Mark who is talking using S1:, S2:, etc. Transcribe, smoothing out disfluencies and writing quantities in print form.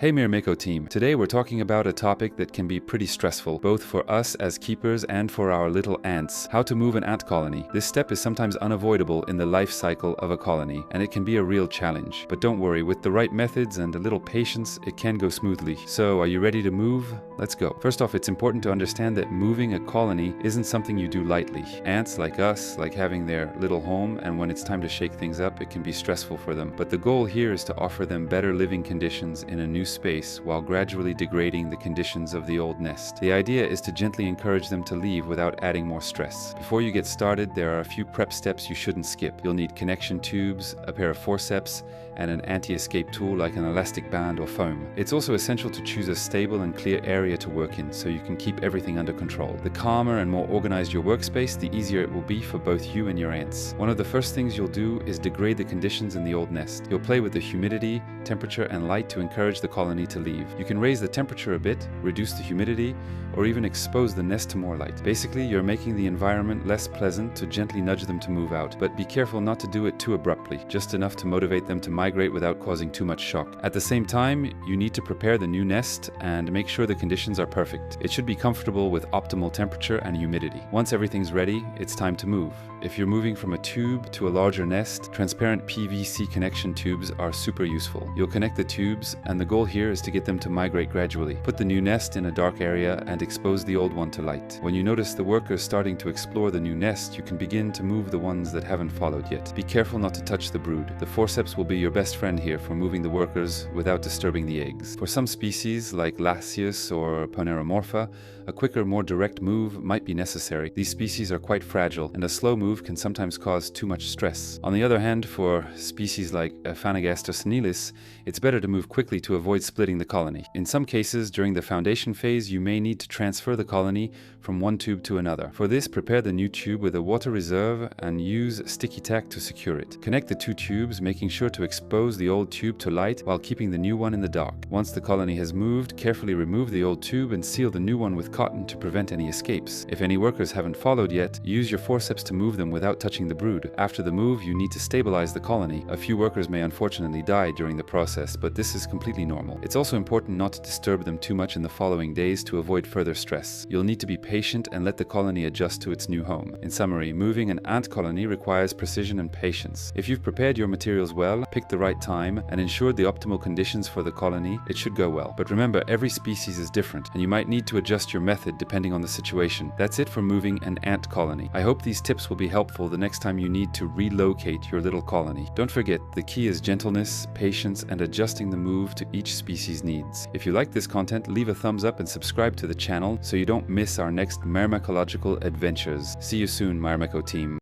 S1: Hey Mirmiko team, today we're talking about a topic that can be pretty stressful, both for us as keepers and for our little ants: how to move an ant colony. This step is sometimes unavoidable in the life cycle of a colony, and it can be a real challenge. But don't worry, with the right methods and a little patience, it can go smoothly. So are you ready to move? Let's go. First off, it's important to understand that moving a colony isn't something you do lightly. Ants, like us, like having their little home, and when it's time to shake things up, it can be stressful for them. But the goal here is to offer them better living conditions in a new space while gradually degrading the conditions of the old nest. The idea is to gently encourage them to leave without adding more stress. Before you get started, there are a few prep steps you shouldn't skip. You'll need connection tubes, a pair of forceps, and an anti-escape tool like an elastic band or foam. It's also essential to choose a stable and clear area to work in so you can keep everything under control. The calmer and more organized your workspace, the easier it will be for both you and your ants. One of the first things you'll do is degrade the conditions in the old nest. You'll play with the humidity, temperature, and light to encourage the colony to leave. You can raise the temperature a bit, reduce the humidity, or even expose the nest to more light. Basically, you're making the environment less pleasant to gently nudge them to move out, but be careful not to do it too abruptly, just enough to motivate them to migrate without causing too much shock. At the same time, you need to prepare the new nest and make sure the conditions are perfect. It should be comfortable with optimal temperature and humidity. Once everything's ready, it's time to move. If you're moving from a tube to a larger nest, transparent PVC connection tubes are super useful. You'll connect the tubes, and the goal here is to get them to migrate gradually. Put the new nest in a dark area and expose the old one to light. When you notice the workers starting to explore the new nest, you can begin to move the ones that haven't followed yet. Be careful not to touch the brood. The forceps will be your best friend here for moving the workers without disturbing the eggs. For some species, like Lasius or Aphaenogaster, a quicker, more direct move might be necessary. These species are quite fragile, and a slow move can sometimes cause too much stress. On the other hand, for species like Aphaenogaster, it's better to move quickly to avoid splitting the colony. In some cases, during the foundation phase, you may need to transfer the colony from one tube to another. For this, prepare the new tube with a water reserve and use sticky tack to secure it. Connect the two tubes, making sure to expose the old tube to light while keeping the new one in the dark. Once the colony has moved, carefully remove the old tube and seal the new one with cotton to prevent any escapes. If any workers haven't followed yet, use your forceps to move them without touching the brood. After the move, you need to stabilize the colony. A few workers may unfortunately die during the process, but this is completely normal. It's also important not to disturb them too much in the following days to avoid further stress. You'll need to be patient and let the colony adjust to its new home. In summary, moving an ant colony requires precision and patience. If you've prepared your materials well, picked the right time, and ensured the optimal conditions for the colony, it should go well. But remember, every species is different, and you might need to adjust your method depending on the situation. That's it for moving an ant colony. I hope these tips will be helpful the next time you need to relocate your little colony. Don't forget, the key is gentleness, patience, and adjusting the move to each species' needs. If you like this content, leave a thumbs up and subscribe to the channel so you don't miss our next myrmecological adventures. See you soon, Mirmiko team.